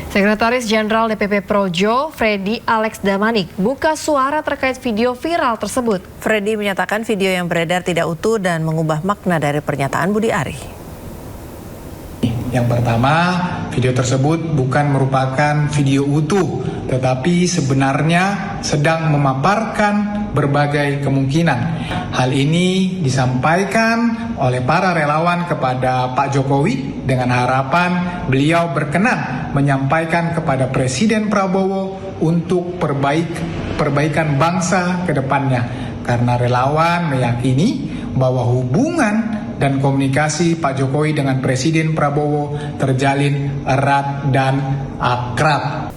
Sekretaris Jenderal DPP Projo, Freddy Alex Damanik, buka suara terkait video viral tersebut. Freddy menyatakan video yang beredar tidak utuh dan mengubah makna dari pernyataan Budi Ari. Yang pertama, video tersebut bukan merupakan video utuh, tetapi sebenarnya sedang memaparkan berbagai kemungkinan. Hal ini disampaikan oleh para relawan kepada Pak Jokowi dengan harapan beliau berkenan menyampaikan kepada Presiden Prabowo untuk perbaikan bangsa ke depannya. Karena relawan meyakini bahwa hubungan dan komunikasi Pak Jokowi dengan Presiden Prabowo terjalin erat dan akrab.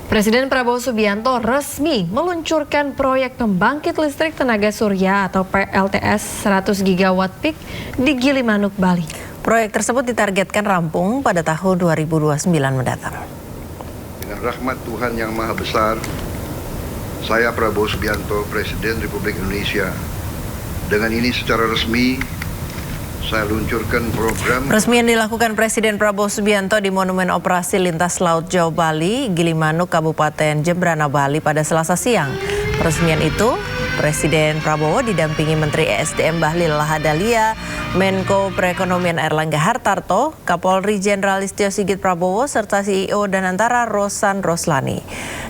Presiden Prabowo Subianto resmi meluncurkan proyek pembangkit listrik tenaga surya atau PLTS 100 gigawatt peak di Gilimanuk, Bali. Proyek tersebut ditargetkan rampung pada tahun 2029 mendatang. Dengan rahmat Tuhan yang Maha Besar, saya Prabowo Subianto, Presiden Republik Indonesia. Dengan ini secara resmi, saya luncurkan program. Resmian dilakukan Presiden Prabowo Subianto di Monumen Operasi Lintas Laut Jawa Bali, Gilimanuk, Kabupaten Jembrana, Bali pada Selasa siang. Peresmian itu, Presiden Prabowo didampingi Menteri ESDM Bahlil Lahadalia, Menko Perekonomian Erlangga Hartarto, Kapolri Jenderal Listio Sigit Prabowo, serta CEO Danantara Rosan Roslani.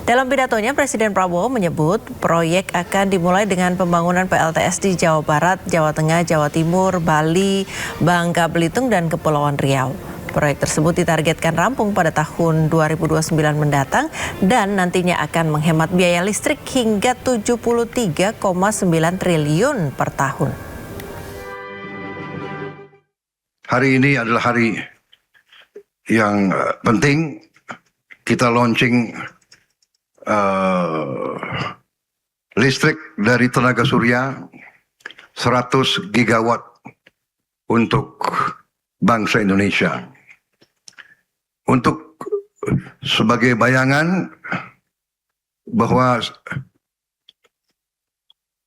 Dalam pidatonya, Presiden Prabowo menyebut proyek akan dimulai dengan pembangunan PLTS di Jawa Barat, Jawa Tengah, Jawa Timur, Bali, Bangka Belitung, dan Kepulauan Riau. Proyek tersebut ditargetkan rampung pada tahun 2029 mendatang dan nantinya akan menghemat biaya listrik hingga 73,9 triliun per tahun. Hari ini adalah hari yang penting. Kita launching listrik dari tenaga surya 100 gigawatt untuk bangsa Indonesia. Untuk sebagai bayangan bahwa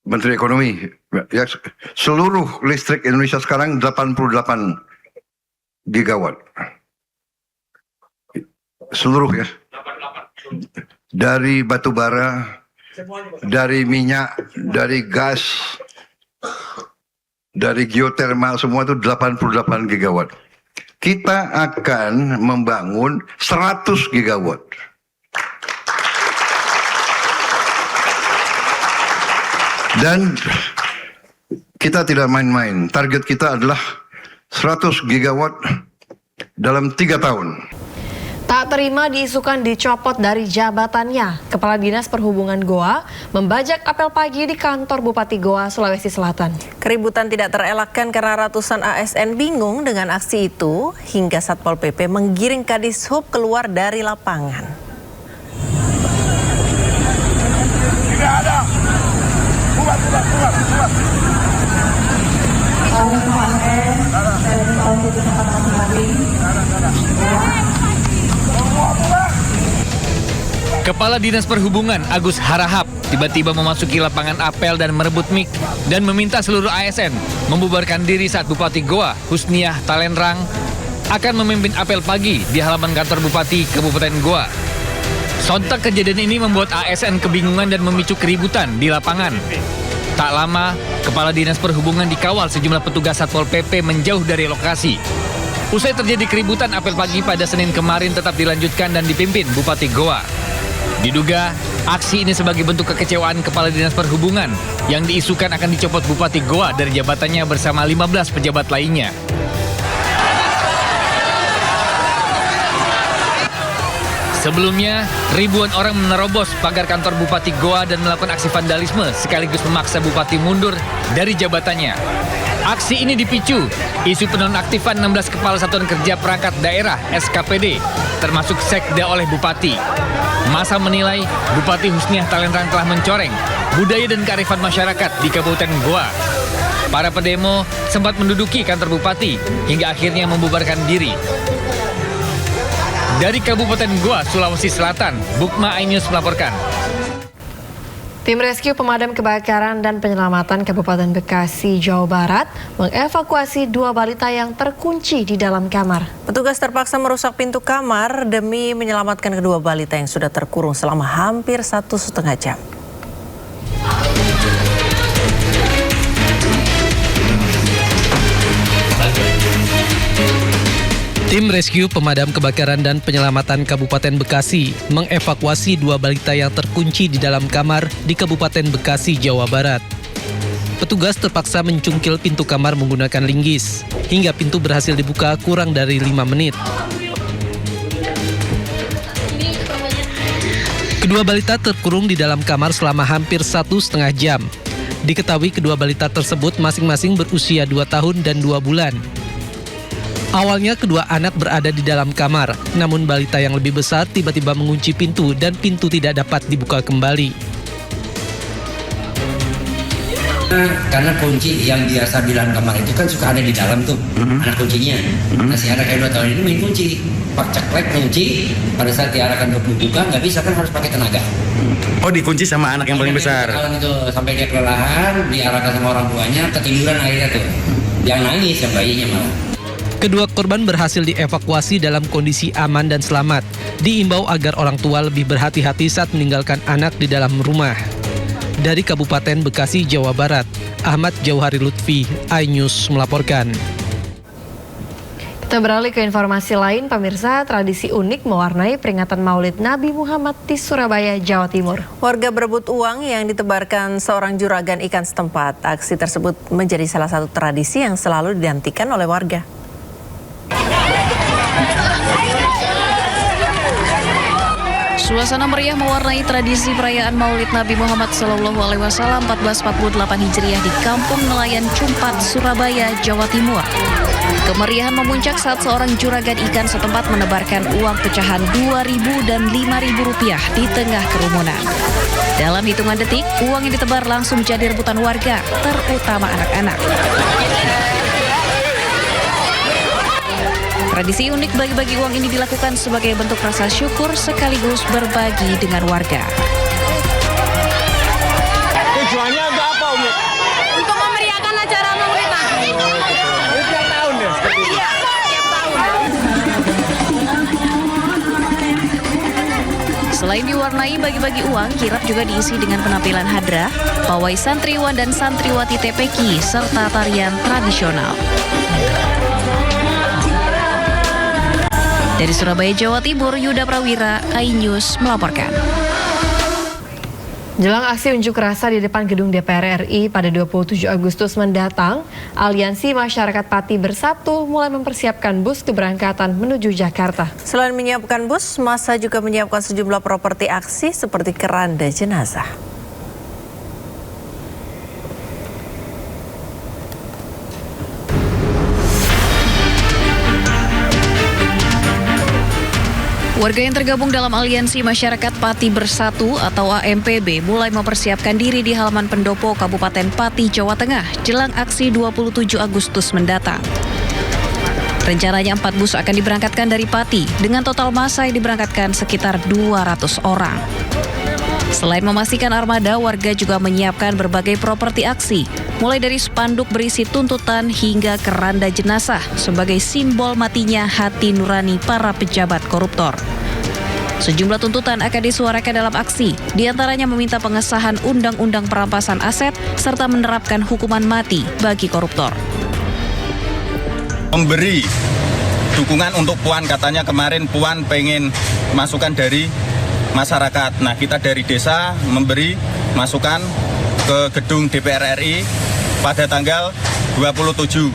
Menteri Ekonomi, ya, seluruh listrik Indonesia sekarang 88 gigawatt. Seluruh ya. Dari batu bara, dari minyak, dari gas, dari geotermal, semua itu 88 gigawatt. Kita akan membangun 100 gigawatt. Dan kita tidak main-main. Target kita adalah 100 gigawatt dalam 3 tahun. Tak terima diisukan dicopot dari jabatannya, Kepala Dinas Perhubungan Goa membajak apel pagi di kantor Bupati Goa, Sulawesi Selatan. Keributan tidak terelakkan karena ratusan ASN bingung dengan aksi itu hingga Satpol PP menggiring Kadishub keluar dari lapangan. Tidak ada. Buat. Kepala Dinas Perhubungan Agus Harahap tiba-tiba memasuki lapangan apel dan merebut mik dan meminta seluruh ASN membubarkan diri saat Bupati Goa Husniah Talenrang akan memimpin apel pagi di halaman kantor Bupati Kabupaten Goa. Sontak kejadian ini membuat ASN kebingungan dan memicu keributan di lapangan. Tak lama, Kepala Dinas Perhubungan dikawal sejumlah petugas Satpol PP menjauh dari lokasi. Usai terjadi keributan, apel pagi pada Senin kemarin tetap dilanjutkan dan dipimpin Bupati Goa. Diduga, aksi ini sebagai bentuk kekecewaan Kepala Dinas Perhubungan yang diisukan akan dicopot Bupati Goa dari jabatannya bersama 15 pejabat lainnya. Sebelumnya, ribuan orang menerobos pagar kantor Bupati Goa dan melakukan aksi vandalisme sekaligus memaksa Bupati mundur dari jabatannya. Aksi ini dipicu isu penonaktifan 16 Kepala Satuan Kerja Perangkat Daerah (SKPD) termasuk Sekda oleh Bupati. Masa menilai Bupati Husniah Talenrang telah mencoreng budaya dan kearifan masyarakat di Kabupaten Goa. Para pedemo sempat menduduki kantor Bupati hingga akhirnya membubarkan diri. Dari Kabupaten Goa, Sulawesi Selatan, Bukma iNews melaporkan. Tim Rescue Pemadam Kebakaran dan Penyelamatan Kabupaten Bekasi, Jawa Barat mengevakuasi 2 balita yang terkunci di dalam kamar. Petugas terpaksa merusak pintu kamar demi menyelamatkan kedua balita yang sudah terkurung selama hampir 1,5 jam. Tim Rescue Pemadam Kebakaran dan Penyelamatan Kabupaten Bekasi mengevakuasi 2 balita yang terkunci di dalam kamar di Kabupaten Bekasi, Jawa Barat. Petugas terpaksa mencungkil pintu kamar menggunakan linggis, hingga pintu berhasil dibuka kurang dari 5 menit. Kedua balita terkurung di dalam kamar selama hampir 1,5 jam. Diketahui kedua balita tersebut masing-masing berusia 2 tahun dan 2 bulan. Awalnya kedua anak berada di dalam kamar, namun balita yang lebih besar tiba-tiba mengunci pintu dan pintu tidak dapat dibuka kembali. Karena kunci yang biasa di dalam kamar itu kan suka ada di dalam tuh, anak kuncinya. Nah si anak yang 2 tahun ini main kunci, pak ceklek kunci, pada saat diarahkan ke buka nggak bisa kan harus pakai tenaga. Oh dikunci sama anak yang paling besar? Kalau itu sampai dia kelelahan, diarahkan sama orang tuanya, ketiduran akhirnya tuh. Yang nangis yang bayinya malah. Kedua korban berhasil dievakuasi dalam kondisi aman dan selamat. Diimbau agar orang tua lebih berhati-hati saat meninggalkan anak di dalam rumah. Dari Kabupaten Bekasi, Jawa Barat, Ahmad Jauhari Lutfi, iNews melaporkan. Kita beralih ke informasi lain, pemirsa. Tradisi unik mewarnai peringatan Maulid Nabi Muhammad di Surabaya, Jawa Timur. Warga berebut uang yang ditebarkan seorang juragan ikan setempat. Aksi tersebut menjadi salah satu tradisi yang selalu dinantikan oleh warga. Suasana meriah mewarnai tradisi perayaan Maulid Nabi Muhammad SAW 1448 Hijriah di Kampung Nelayan Cumpat, Surabaya, Jawa Timur. Kemeriahan memuncak saat seorang juragan ikan setempat menebarkan uang pecahan Rp2.000 dan Rp5.000 di tengah kerumunan. Dalam hitungan detik, uang yang ditebar langsung jadi rebutan warga, terutama anak-anak. Tradisi unik bagi-bagi uang ini dilakukan sebagai bentuk rasa syukur sekaligus berbagi dengan warga. Tujuannya untuk apa, Umi? Untuk memeriahkan acara Maulid Nabi. Setiap tahun ya? Iya, setiap tahun. Selain diwarnai bagi-bagi uang, kirap juga diisi dengan penampilan hadrah, pawai santriwan dan santriwati TPQ, serta tarian tradisional. Dari Surabaya, Jawa Timur, Yuda Prawira, iNews melaporkan. Jelang aksi unjuk rasa di depan gedung DPR RI pada 27 Agustus mendatang, Aliansi Masyarakat Pati Bersatu mulai mempersiapkan bus keberangkatan menuju Jakarta. Selain menyiapkan bus, massa juga menyiapkan sejumlah properti aksi seperti keranda jenazah. Warga yang tergabung dalam Aliansi Masyarakat Pati Bersatu atau AMPB mulai mempersiapkan diri di halaman pendopo Kabupaten Pati, Jawa Tengah jelang aksi 27 Agustus mendatang. Rencananya 4 bus akan diberangkatkan dari Pati dengan total massa yang diberangkatkan sekitar 200 orang. Selain memastikan armada, warga juga menyiapkan berbagai properti aksi, mulai dari spanduk berisi tuntutan hingga keranda jenazah sebagai simbol matinya hati nurani para pejabat koruptor. Sejumlah tuntutan akan disuarakan dalam aksi, diantaranya meminta pengesahan Undang-Undang Perampasan Aset serta menerapkan hukuman mati bagi koruptor. Memberi dukungan untuk Puan, katanya kemarin Puan pengen masukan dari masyarakat. Nah, kita dari desa memberi masukan ke gedung DPR RI pada tanggal 27.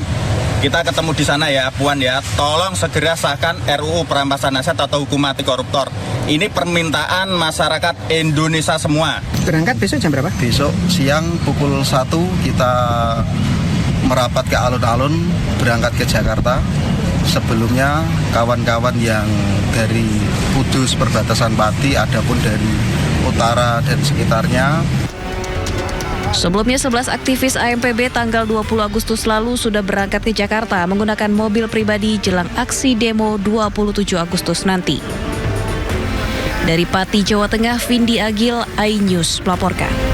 Kita ketemu di sana ya, Puan ya. Tolong segera sahkan RUU Perampasan Aset atau hukum mati koruptor. Ini permintaan masyarakat Indonesia semua. Berangkat besok jam berapa? Besok siang pukul 1 kita merapat ke alun-alun berangkat ke Jakarta. Sebelumnya kawan-kawan yang dari Kudus perbatasan Pati, adapun dari utara dan sekitarnya. Sebelumnya 11 aktivis AMPB tanggal 20 Agustus lalu sudah berangkat ke Jakarta menggunakan mobil pribadi jelang aksi demo 27 Agustus nanti. Dari Pati, Jawa Tengah, Vindi Agil, iNews melaporkan.